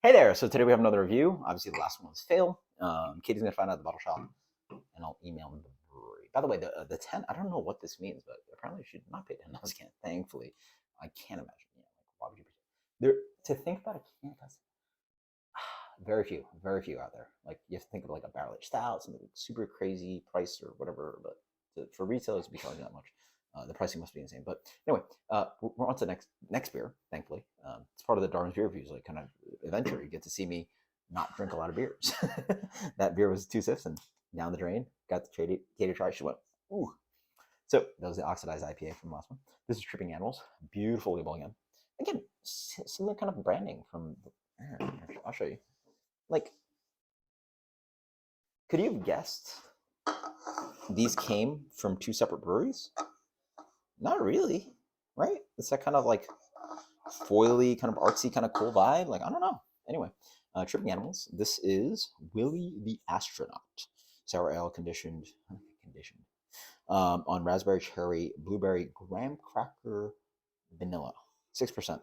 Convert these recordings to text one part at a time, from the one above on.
Hey there! So today we have another review. Obviously, the last one was fail. Katie's gonna find out the bottle shop, and I'll email him the brewery. By the way, the 10. I don't know what this means, but apparently, you should not pay $10 a can. Thankfully, I can't imagine. Why would you? There to think about a can cost very few out there. Like you have to think of like a barrel aged stout, something super crazy price or whatever. But for retailers to be charging that much, the pricing must be insane. But anyway, we're on to the next beer. Thankfully, it's part of the Darwin's beer reviews, like kind of adventure. You get to see me not drink a lot of beers. That beer was 2 sips and down the drain. Got the Katie to try. She went, ooh. So that was the oxidized IPA from the last one. This is Tripping Animals. Beautiful label again. Again, similar kind of branding from. I'll show you. Like, could you have guessed these came from 2 separate breweries? Not really, right? It's that kind of like foily, kind of artsy, kind of cool vibe. Like, I don't know. Anyway, Tripping Animals. This is Willie the Astronaut. Sour ale conditioned on raspberry, cherry, blueberry, graham cracker, vanilla. 6%.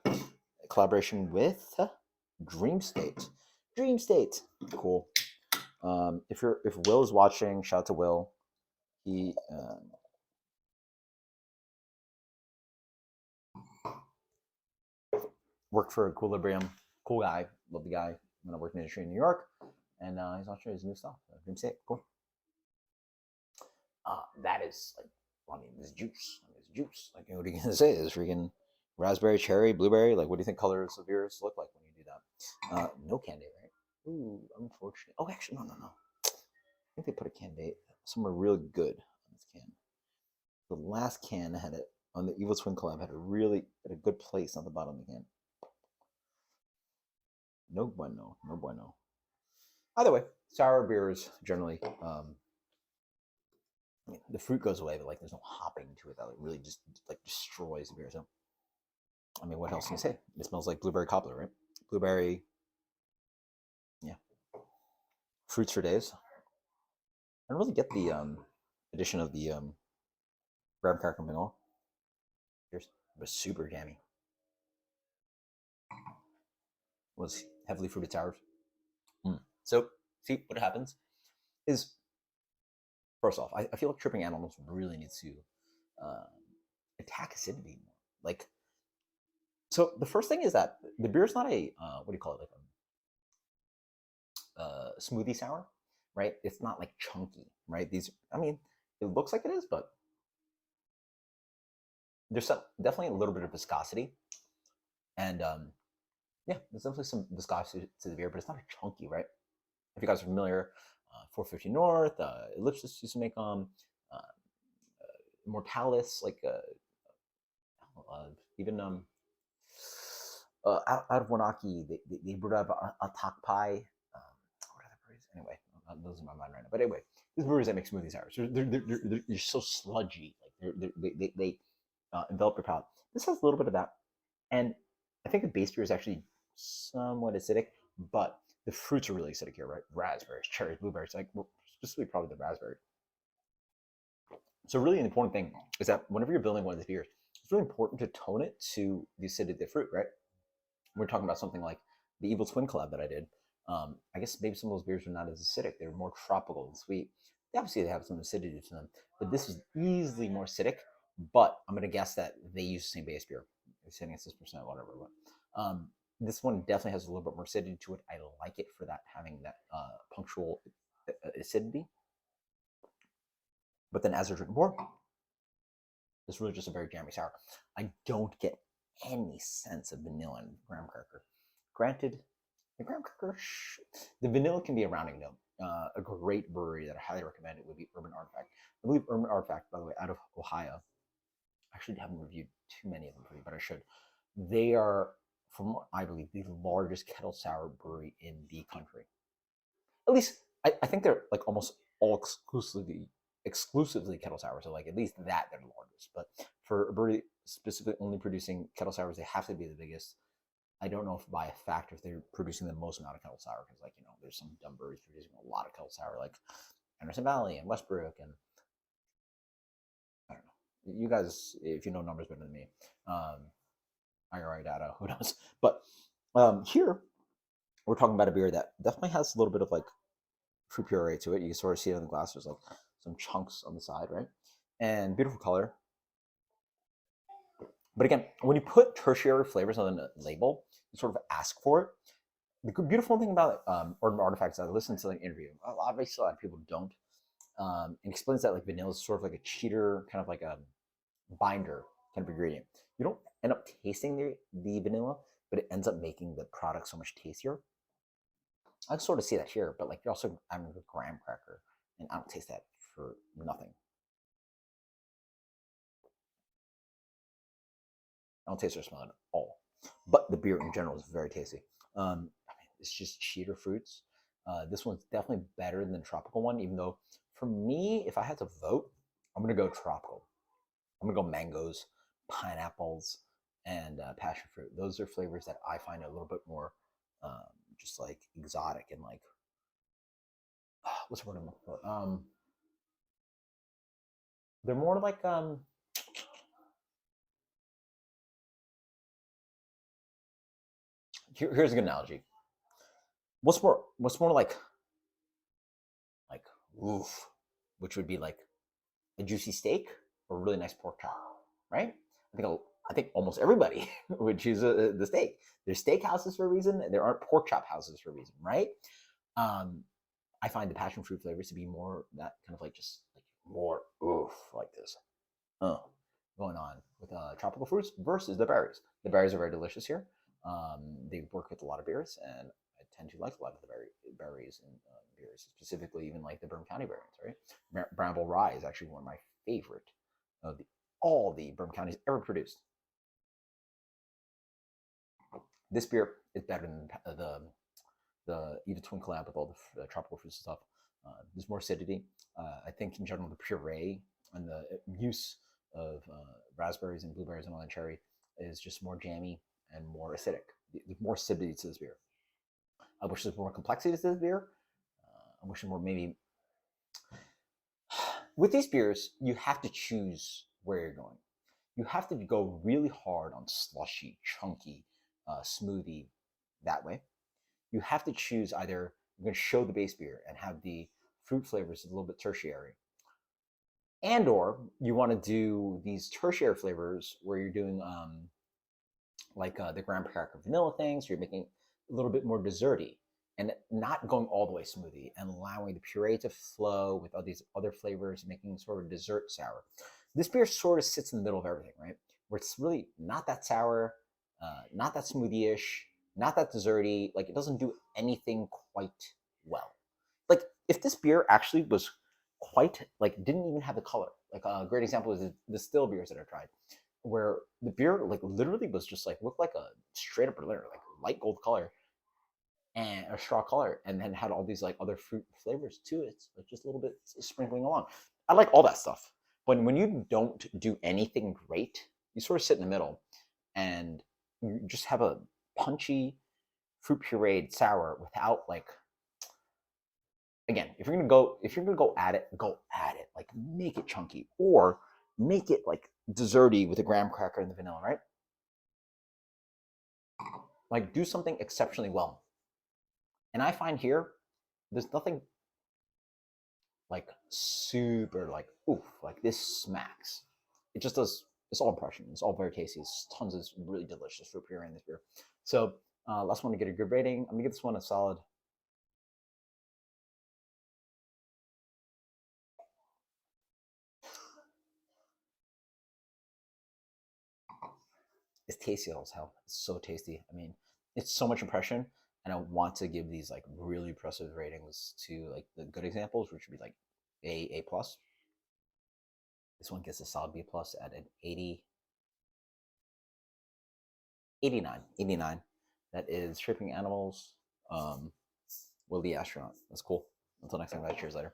Collaboration with Dream State. Dream State. Cool. If Will is watching, shout out to Will. He worked for Equilibrium. Cool guy. Love the guy. When I worked in the industry in New York, and he's watching his new stuff. Dream State. Cool. That is like, I mean, this juice. Like, what are you gonna say? This freaking raspberry, cherry, blueberry. Like, what do you think colors of beers look like when you do that? No candy, right? Ooh, unfortunate. Oh, actually, no. I think they put a can date somewhere really good on this can. The last can had it on the Evil Twin collab had a good place on the bottom of the can. No bueno, no bueno. Either way, sour beers generally, I mean, the fruit goes away, but like there's no hopping to it that like really just like destroys the beer. So, I mean, what else can you say? It smells like blueberry cobbler, right? Blueberry, yeah, fruits for days. I don't really get the addition of the graham cracker vanilla. Cheers. It was super jammy. Was heavily fruited sours. So, see what happens is, first off, I feel like Tripping Animals really needs to uh, attack acidity more. Like, so the first thing is that the beer is not a what do you call it, like a smoothie sour, right? It's not like chunky, right? These, I mean, it looks like it is, but there's definitely a little bit of viscosity, and yeah, there's definitely some viscosity to the beer, but it's not a chunky, right? If you guys are familiar, 450 North, Ellipsis used to make Mortalis, like even out of Wanaki, they brewed up a tak pie. What are the breweries? Anyway, those are my mind right now. But anyway, these breweries that make smoothie sours, they're so sludgy. Like they envelop your palate. This has a little bit of that, and I think the base beer is actually somewhat acidic, but the fruits are really acidic here, right? Raspberries, cherries, blueberries, like specifically probably the raspberry. So really, the important thing is that whenever you're building one of these beers, it's really important to tone it to the acidity of the fruit, right? We're talking about something like the Evil Twin collab that I did. I guess maybe some of those beers are not as acidic; they're more tropical and sweet. Obviously, they have some acidity to them, but this is easily more acidic. But I'm gonna guess that they use the same base beer. It's sitting at 6%, whatever. But this one definitely has a little bit more acidity to it. I like it for that, having that punctual acidity. But then as I drink more, it's really just a very jammy sour. I don't get any sense of vanilla and graham cracker. Granted, the graham cracker, the vanilla can be a rounding note. A great brewery that I highly recommend it would be Urban Artifact. I believe Urban Artifact, by the way, out of Ohio. I actually haven't reviewed too many of them for you, but I should. They are, from what I believe, the largest kettle sour brewery in the country. At least I think they're like almost all exclusively kettle sour. So like at least that they're the largest. But for a brewery specifically only producing kettle sours, they have to be the biggest. I don't know if by a fact if they're producing the most amount of kettle sour, because like there's some dumb breweries producing a lot of kettle sour, like Anderson Valley and Westbrook, and I don't know. You guys, if you know numbers better than me, IRI data, who knows? But here we're talking about a beer that definitely has a little bit of like fruit puree to it. You can sort of see it in the glass. There's like some chunks on the side, right? And beautiful color. But again, when you put tertiary flavors on the label, you sort of ask for it. The beautiful thing about Urban Artifacts, I listened to an interview. Obviously, a lot of people don't. And explains that like vanilla is sort of like a cheater, kind of like a binder kind of ingredient. You don't end up tasting the vanilla, but it ends up making the product so much tastier. I can sort of see that here, but like you're also having a graham cracker, and I don't taste that for nothing. I don't taste or smell it at all. But the beer in general is very tasty. I mean, it's just cheater fruits. This one's definitely better than the tropical one, even though for me, if I had to vote, I'm gonna go tropical. I'm gonna go mangoes, pineapples, and passion fruit. Those are flavors that I find a little bit more just like exotic and like what's the word I'm looking for? They're more like here's a good analogy. What's more like oof, which would be like a juicy steak or a really nice pork chop, right? I think almost everybody would choose the steak. There's steak houses for a reason. There aren't pork chop houses for a reason, right? Um, I find the passion fruit flavors to be more that kind of like just like more oof like this, uh, going on with tropical fruits versus the berries. The berries are very delicious here. They work with a lot of beers, and I tend to like a lot of the berries and beers, specifically even like the Bourbon County variants. Right, Bramble Rye is actually one of my favorite of all the Bourbon counties ever produced. This beer is better than the Eat a Twin Collab with all the tropical fruits and stuff. There's more acidity. I think in general the puree and the use of raspberries and blueberries and island cherry is just more jammy and more acidic. There's more acidity to this beer. I wish there's more complexity to this beer. I wish there more maybe. With these beers, you have to choose where you're going. You have to go really hard on slushy, chunky, smoothie that way. You have to choose either you're going to show the base beer and have the fruit flavors a little bit tertiary, and or you want to do these tertiary flavors where you're doing like the graham cracker vanilla things. So you're making a little bit more desserty and not going all the way smoothie and allowing the puree to flow with all these other flavors, making sort of dessert sour. This beer sort of sits in the middle of everything, right? Where it's really not that sour, not that smoothie-ish, not that desserty. Like it doesn't do anything quite well. Like if this beer actually was quite like didn't even have the color. Like a great example is the still beers that I tried, where the beer like literally was just like looked like a straight up Berliner, like light gold color and a straw color, and then had all these like other fruit flavors to it, like just a little bit sprinkling along. I like all that stuff. But when you don't do anything great, you sort of sit in the middle, and you just have a punchy fruit pureed sour without like again, if you're gonna go at it, go at it. Like make it chunky or make it like desserty with a graham cracker and the vanilla, right? Like do something exceptionally well. And I find here there's nothing like super like oof, like this smacks. It just does. It's all impression. It's all very tasty. It's tons of really delicious fruit puree in this beer. So last one to get a good rating. I'm gonna give this one a solid. It's tasty as hell. It's so tasty. I mean, it's so much impression, and I want to give these like really impressive ratings to like the good examples, which would be like A plus. This one gets a solid B plus at an 80, 89, 89. That is Shaping Animals, Willie the Astronaut. That's cool. Until next time, guys. Cheers later.